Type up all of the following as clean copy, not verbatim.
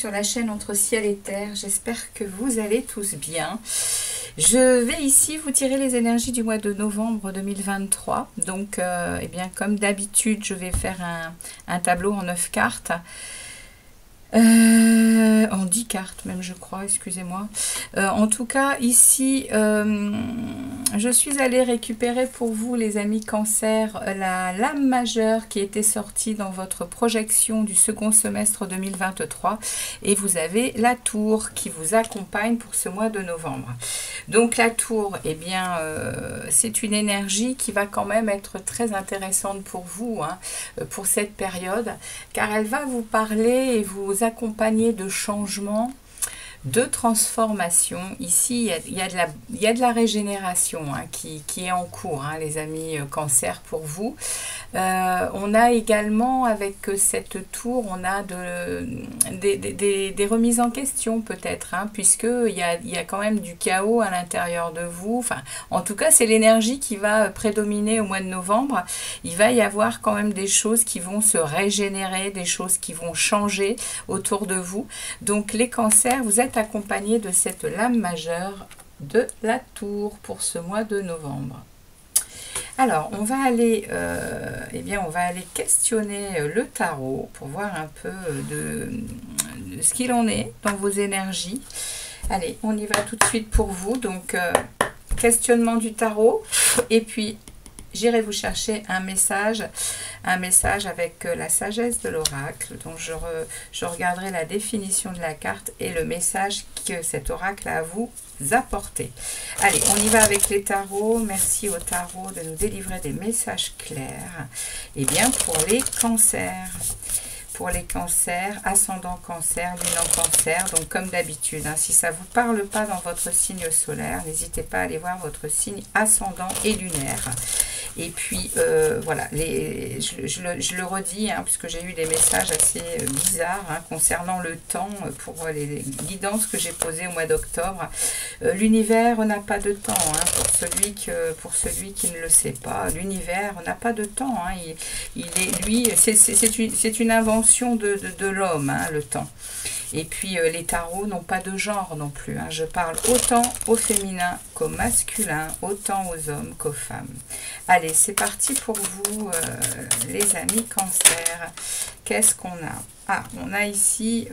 sur la chaîne Entre Ciel et Terre. J'espère que vous allez tous bien. Je vais ici vous tirer les énergies du mois de novembre 2023. Donc, eh bien, comme d'habitude, je vais faire un tableau en 9 cartes. En 10 cartes même, je crois, excusez-moi. En tout cas, ici, je suis allée récupérer pour vous, les amis Cancer, la lame majeure qui était sortie dans votre projection du second semestre 2023. Et vous avez la tour qui vous accompagne pour ce mois de novembre. Donc la tour, eh bien, c'est une énergie qui va quand même être très intéressante pour vous, hein, pour cette période, car elle va vous parler et vous accompagner de changements, de transformation. Ici, il y a de la régénération, hein, qui est en cours, hein, les amis Cancer, pour vous. On a également, avec cette tour, on a des remises en question peut-être, hein, puisqu'il y a quand même du chaos à l'intérieur de vous. Enfin, en tout cas, c'est l'énergie qui va prédominer au mois de novembre. Il va y avoir quand même des choses qui vont se régénérer, des choses qui vont changer autour de vous. Donc les cancers, vous êtes accompagnés de cette lame majeure de la tour pour ce mois de novembre. Alors, on va aller questionner le tarot pour voir un peu de ce qu'il en est dans vos énergies. Allez, on y va tout de suite pour vous. Donc, questionnement du tarot. Et puis, j'irai vous chercher un message avec la sagesse de l'oracle. Donc, je regarderai la définition de la carte et le message que cet oracle a à vous apporter. Allez, on y va avec les tarots. Merci au tarot de nous délivrer des messages clairs. Et bien, pour les cancers. Pour les cancers, ascendant cancer, lune en cancer. Donc, comme d'habitude, hein, si ça ne vous parle pas dans votre signe solaire, n'hésitez pas à aller voir votre signe ascendant et lunaire. Et puis, voilà, je le redis, hein, puisque j'ai eu des messages assez bizarres, hein, concernant le temps pour les guidances que j'ai posées au mois d'octobre. L'univers n'a pas de temps, hein, pour celui qui ne le sait pas. L'univers n'a pas de temps. Hein, c'est une invention de l'homme, hein, le temps. Et puis, les tarots n'ont pas de genre non plus. Hein. Je parle autant au féminin qu'au masculin, autant aux hommes qu'aux femmes. Allez, c'est parti pour vous, les amis Cancer. Qu'est-ce qu'on a? Ah, on a ici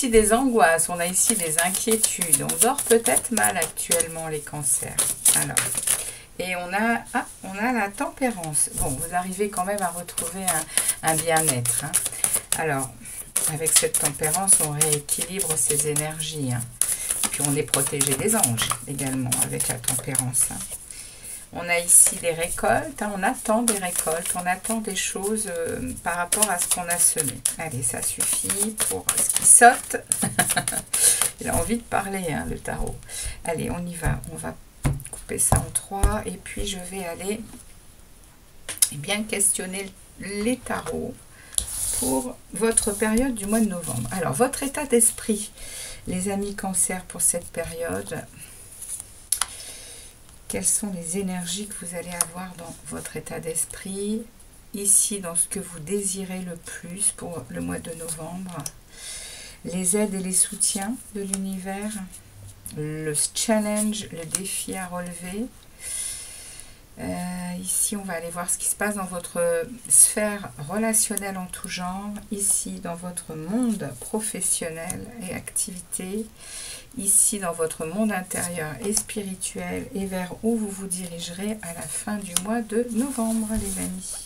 des angoisses, on a ici des inquiétudes. On dort peut-être mal actuellement, les Cancers. Alors, et on a la tempérance. Bon, vous arrivez quand même à retrouver un bien-être. Hein. Alors, avec cette tempérance, on rééquilibre ses énergies. Hein. Puis on est protégé des anges également avec la tempérance. Hein. On a ici des récoltes. Hein. On attend des récoltes. On attend des choses par rapport à ce qu'on a semé. Allez, ça suffit pour ce qui saute. Il a envie de parler, hein, le tarot. Allez, on y va. On va couper ça en 3. Et puis, je vais aller bien questionner les tarots pour votre période du mois de novembre. Alors, votre état d'esprit, les amis Cancer, pour cette période, quelles sont les énergies que vous allez avoir dans votre état d'esprit, ici, dans ce que vous désirez le plus pour le mois de novembre, les aides et les soutiens de l'univers, le challenge, le défi à relever. Ici, on va aller voir ce qui se passe dans votre sphère relationnelle en tout genre. Ici, dans votre monde professionnel et activité. Ici, dans votre monde intérieur et spirituel. Et vers où vous vous dirigerez à la fin du mois de novembre, les amis.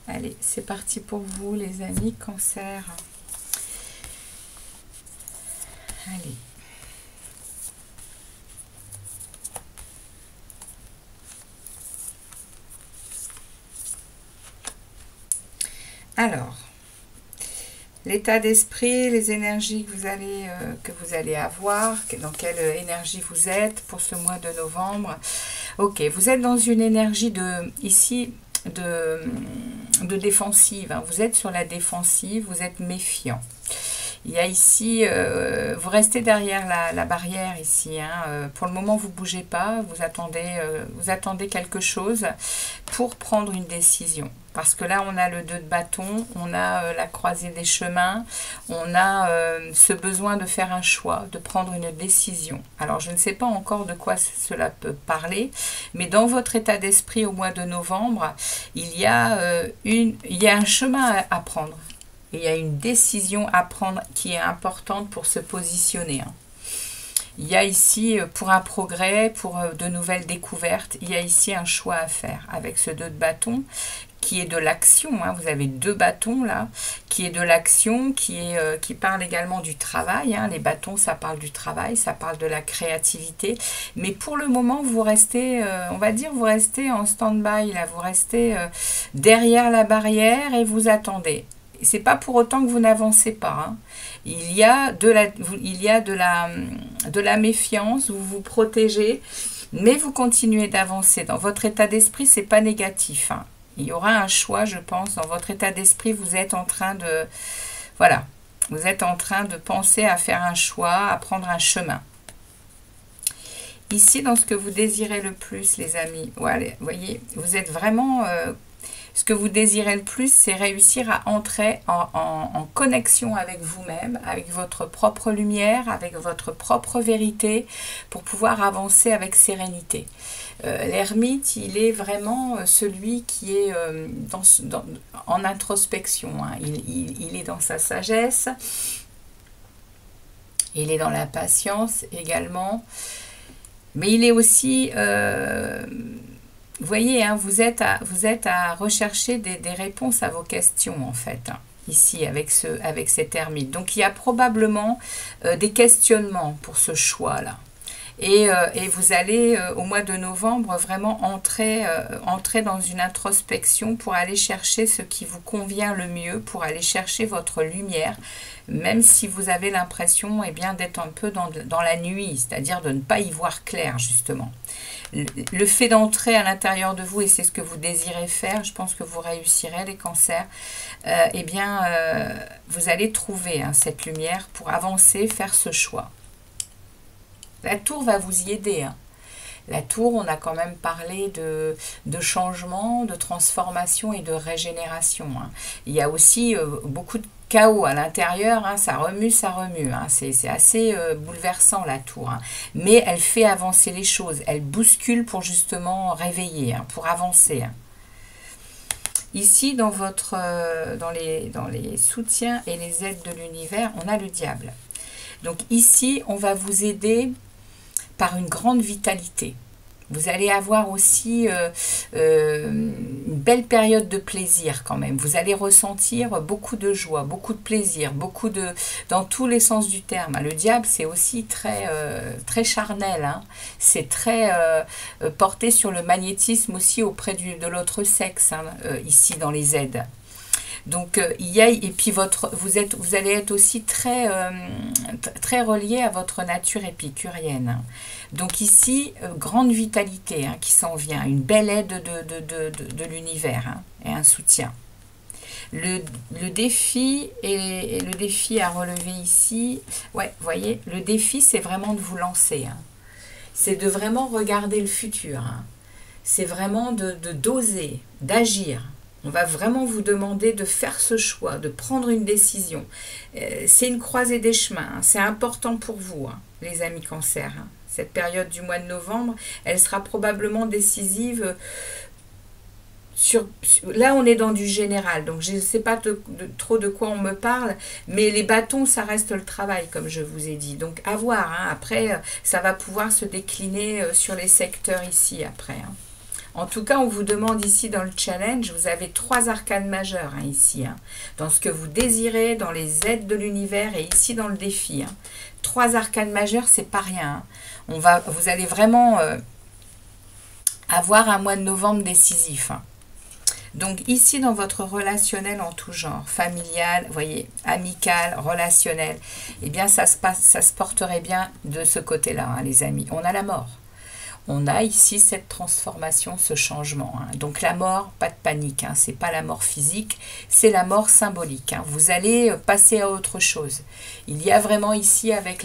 Allez, c'est parti pour vous, les amis Cancer. Allez. Alors, l'état d'esprit, les énergies que vous allez avoir, dans quelle énergie vous êtes pour ce mois de novembre. Ok, vous êtes dans une énergie de défensive. Hein. Vous êtes sur la défensive, vous êtes méfiant. Il y a ici, vous restez derrière la barrière ici. Hein. Pour le moment, vous ne bougez pas. Vous attendez quelque chose pour prendre une décision. Parce que là, on a le 2 de bâton, on a la croisée des chemins, on a ce besoin de faire un choix, de prendre une décision. Alors, je ne sais pas encore de quoi cela peut parler, mais dans votre état d'esprit au mois de novembre, il y a un chemin à prendre. Et il y a une décision à prendre qui est importante pour se positionner. Hein. Il y a ici, pour un progrès, pour de nouvelles découvertes, il y a ici un choix à faire avec ce 2 de bâton qui est de l'action. Hein. Vous avez 2 bâtons là, qui est de l'action, qui parle également du travail. Hein. Les bâtons, ça parle du travail, ça parle de la créativité. Mais pour le moment, vous restez, on va dire, vous restez en stand-by, là, vous restez derrière la barrière et vous attendez. C'est pas pour autant que vous n'avancez pas. Hein. Il y a de la méfiance, vous vous protégez, mais vous continuez d'avancer. Dans votre état d'esprit, c'est pas négatif. Hein. Il y aura un choix, je pense. Dans votre état d'esprit, vous êtes en train de... Voilà. Vous êtes en train de penser à faire un choix, à prendre un chemin. Ici, dans ce que vous désirez le plus, les amis, voilà, vous voyez, vous êtes vraiment... ce que vous désirez le plus, c'est réussir à entrer en connexion avec vous-même, avec votre propre lumière, avec votre propre vérité, pour pouvoir avancer avec sérénité. L'ermite, il est vraiment celui qui est en introspection. Hein. Il est dans sa sagesse, il est dans la patience également, mais il est aussi... vous voyez, hein, vous êtes à rechercher des réponses à vos questions, en fait, hein, ici, avec cet ermite. Donc, il y a probablement des questionnements pour ce choix-là. Et vous allez, au mois de novembre, vraiment entrer dans une introspection pour aller chercher ce qui vous convient le mieux, pour aller chercher votre lumière, même si vous avez l'impression d'être un peu dans la nuit, c'est-à-dire de ne pas y voir clair, justement. Le fait d'entrer à l'intérieur de vous, et c'est ce que vous désirez faire, je pense que vous réussirez, les cancers, vous allez trouver cette lumière pour avancer, faire ce choix. La tour va vous y aider. Hein. La tour, on a quand même parlé de changement, de transformation et de régénération. Hein. Il y a aussi beaucoup de chaos à l'intérieur, hein, ça remue. Hein. C'est assez bouleversant, la tour. Hein. Mais elle fait avancer les choses, elle bouscule pour justement réveiller, hein, pour avancer. Hein. Ici, dans les soutiens et les aides de l'univers, on a le diable. Donc ici, on va vous aider par une grande vitalité. Vous allez avoir aussi une belle période de plaisir quand même. Vous allez ressentir beaucoup de joie, beaucoup de plaisir, dans tous les sens du terme. Le diable, c'est aussi très charnel. Hein. C'est très porté sur le magnétisme aussi auprès de l'autre sexe, hein, ici dans les aides. Donc, et puis vous allez être aussi très relié à votre nature épicurienne. Donc ici, grande vitalité, hein, qui s'en vient, une belle aide de l'univers, hein, et un soutien. Le défi et le défi à relever ici, ouais, vous voyez, le défi, c'est vraiment de vous lancer. Hein. C'est de vraiment regarder le futur. Hein. C'est vraiment d'oser, d'agir. On va vraiment vous demander de faire ce choix, de prendre une décision. C'est une croisée des chemins. Hein. C'est important pour vous, hein, les amis cancer. Hein. Cette période du mois de novembre, elle sera probablement décisive. Là, on est dans du général. Donc, je ne sais pas trop de quoi on me parle. Mais les bâtons, ça reste le travail, comme je vous ai dit. Donc, à voir. Hein. Après, ça va pouvoir se décliner sur les secteurs ici, après. Hein. En tout cas, on vous demande ici dans le challenge, vous avez 3 arcanes majeures, hein, ici, hein, dans ce que vous désirez, dans les aides de l'univers et ici dans le défi. Hein. 3 arcanes majeures, c'est pas rien. Hein. Vous allez vraiment avoir un mois de novembre décisif. Hein. Donc ici, dans votre relationnel en tout genre, familial, vous voyez, amical, relationnel, eh bien ça se porterait bien de ce côté-là, hein, les amis. On a la mort. on a ici cette transformation, ce changement. Hein. Donc la mort, pas de panique, hein, c'est pas la mort physique, c'est la mort symbolique. Hein. Vous allez passer à autre chose. Il y a vraiment ici, avec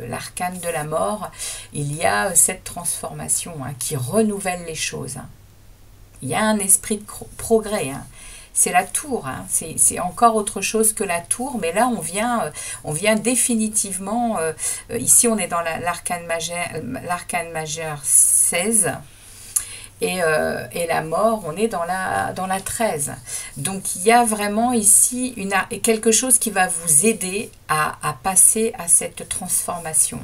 l'arcane de la mort, il y a cette transformation hein, qui renouvelle les choses. Hein. Il y a un esprit de progrès. Hein. C'est la tour, hein. C'est encore autre chose que la tour, mais là on vient définitivement, ici on est dans l'arcane majeur 16, et la mort, on est dans la 13. Donc il y a vraiment ici quelque chose qui va vous aider à passer à cette transformation.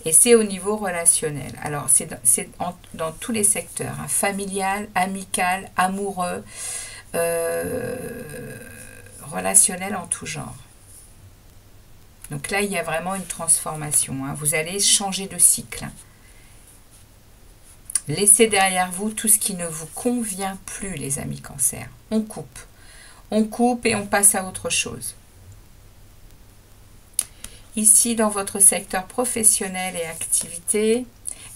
Et c'est au niveau relationnel. Alors, c'est dans tous les secteurs, hein, familial, amical, amoureux, relationnel en tout genre. Donc là, il y a vraiment une transformation. Hein. Vous allez changer de cycle. Hein. Laissez derrière vous tout ce qui ne vous convient plus, les amis Cancer. On coupe. On coupe et on passe à autre chose. Ici, dans votre secteur professionnel et activité,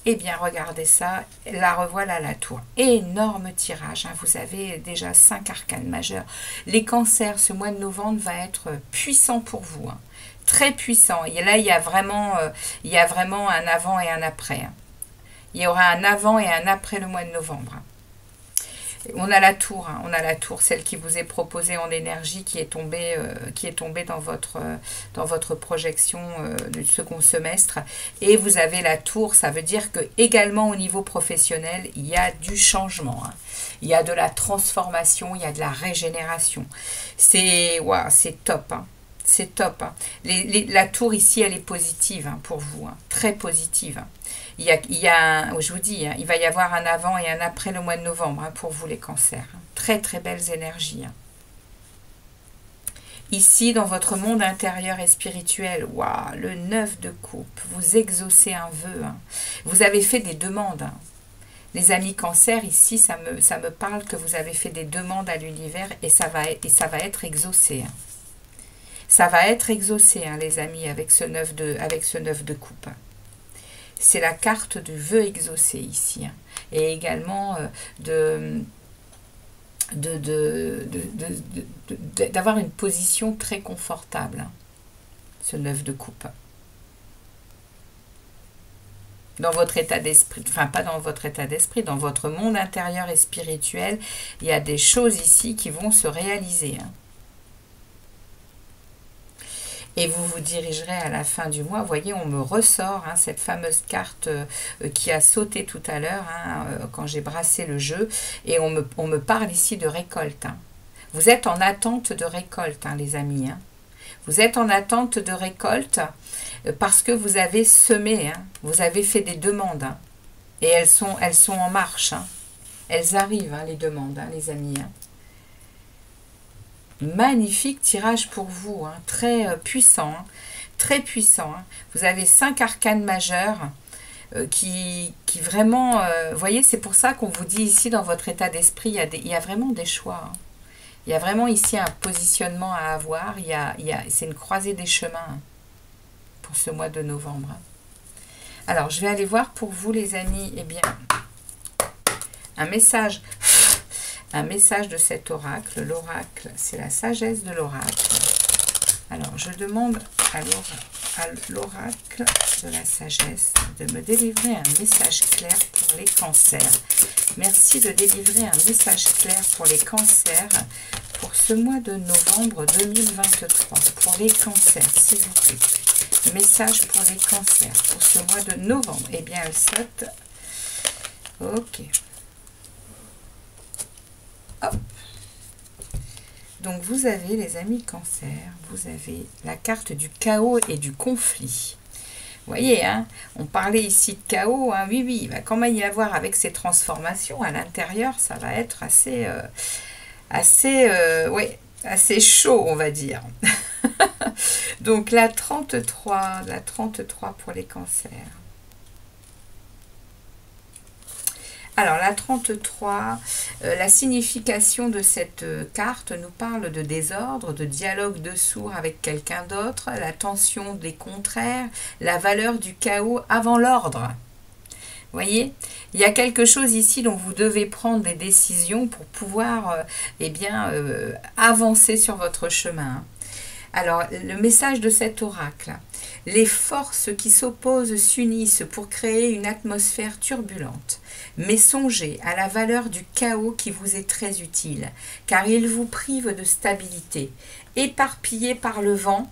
eh bien, regardez ça, la revoilà la tour. Énorme tirage, hein, vous avez déjà 5 arcanes majeures. Les cancers, ce mois de novembre va être puissant pour vous, hein, très puissant. Et là, il y a vraiment un avant et un après. Hein. Il y aura un avant et un après le mois de novembre. Hein. On a la tour, hein, celle qui vous est proposée en énergie, qui est tombée dans votre projection du second semestre. Et vous avez la tour, ça veut dire que également au niveau professionnel, il y a du changement. Hein. Il y a de la transformation, il y a de la régénération. C'est top. Hein. C'est top. Hein. La tour ici, elle est positive hein, pour vous, hein, très positive. Hein. Je vous dis, hein, il va y avoir un avant et un après le mois de novembre hein, pour vous les cancers. Hein. Très très belles énergies. Hein. Ici, dans votre monde intérieur et spirituel, waouh, le 9 de coupe, vous exaucez un vœu. Hein. Vous avez fait des demandes. Hein. Les amis cancer, ici, ça me parle que vous avez fait des demandes à l'univers et ça va être exaucé. Hein. Ça va être exaucé, hein, les amis, avec ce 9 de coupe. C'est la carte du vœu exaucé ici. Hein. Et également d'avoir une position très confortable. Hein, ce 9 de coupe. Dans votre état d'esprit, enfin pas dans votre état d'esprit, dans votre monde intérieur et spirituel, il y a des choses ici qui vont se réaliser. Hein. Et vous vous dirigerez à la fin du mois. Vous voyez, on me ressort hein, cette fameuse carte qui a sauté tout à l'heure hein, quand j'ai brassé le jeu. Et on me parle ici de récolte. Hein. Vous êtes en attente de récolte, hein, les amis. Hein. Vous êtes en attente de récolte parce que vous avez semé. Hein. Vous avez fait des demandes. Hein. Et elles sont en marche. Hein. Elles arrivent, hein, les demandes, hein, les amis. Hein. Magnifique tirage pour vous, hein, très puissant, hein, très puissant. Hein. Vous avez 5 arcanes majeures qui vraiment, vous voyez, c'est pour ça qu'on vous dit ici dans votre état d'esprit, il y a vraiment des choix. Hein. Il y a vraiment ici un positionnement à avoir, c'est une croisée des chemins hein, pour ce mois de novembre. Hein. Alors, je vais aller voir pour vous les amis, eh bien, un message de cet oracle. L'oracle, c'est la sagesse de l'oracle. Alors, je demande à l'oracle de la sagesse de me délivrer un message clair pour les cancers. Merci de délivrer un message clair pour les cancers pour ce mois de novembre 2023. Pour les cancers, s'il vous plaît. Message pour les cancers pour ce mois de novembre. Eh bien, elle saute. Ok. Hop. Donc vous avez les amis cancer, vous avez la carte du chaos et du conflit. Vous voyez, hein, on parlait ici de chaos, hein, oui, il va quand même y avoir avec ces transformations à l'intérieur, ça va être assez chaud, on va dire. Donc la 33 pour les cancers. Alors, la 33, la signification de cette carte nous parle de désordre, de dialogue de sourds avec quelqu'un d'autre, la tension des contraires, la valeur du chaos avant l'ordre. Voyez, il y a quelque chose ici dont vous devez prendre des décisions pour pouvoir avancer sur votre chemin. Alors, le message de cet oracle. Les forces qui s'opposent s'unissent pour créer une atmosphère turbulente. Mais songez à la valeur du chaos qui vous est très utile, car il vous prive de stabilité. Éparpillés par le vent,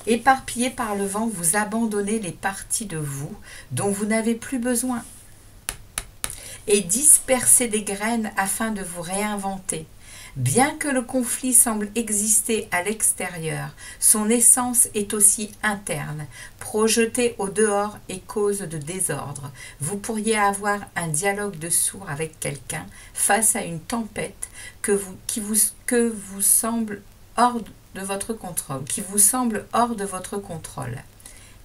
vous abandonnez les parties de vous dont vous n'avez plus besoin. Et dispersez des graines afin de vous réinventer. Bien que le conflit semble exister à l'extérieur, son essence est aussi interne, projetée au dehors et cause de désordre. Vous pourriez avoir un dialogue de sourds avec quelqu'un face à une tempête qui vous semble hors de votre contrôle.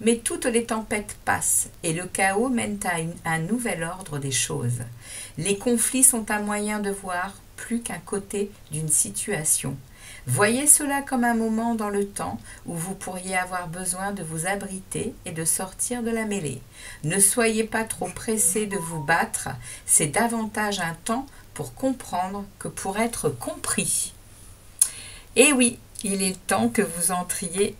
Mais toutes les tempêtes passent et le chaos mène à un nouvel ordre des choses. Les conflits sont un moyen de voir plus qu'un côté d'une situation. Voyez cela comme un moment dans le temps où vous pourriez avoir besoin de vous abriter et de sortir de la mêlée. Ne soyez pas trop pressé de vous battre, c'est davantage un temps pour comprendre que pour être compris. Et oui, il est temps que vous entriez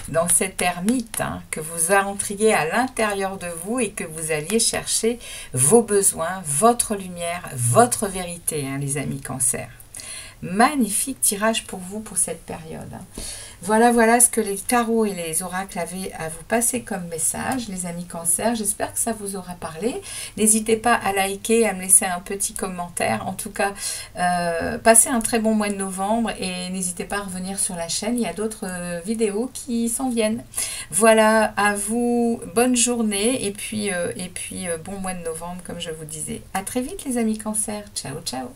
dans cette ermite, que vous entriez à l'intérieur de vous et que vous alliez chercher vos besoins, votre lumière, votre vérité, les amis Cancer. Magnifique tirage pour vous pour cette période. Voilà ce que les tarots et les oracles avaient à vous passer comme message, les amis Cancer. J'espère que ça vous aura parlé. N'hésitez pas à liker, à me laisser un petit commentaire. En tout cas, passez un très bon mois de novembre et n'hésitez pas à revenir sur la chaîne. Il y a d'autres vidéos qui s'en viennent. Voilà, à vous, bonne journée et puis bon mois de novembre comme je vous disais. À très vite les amis Cancer. Ciao, ciao.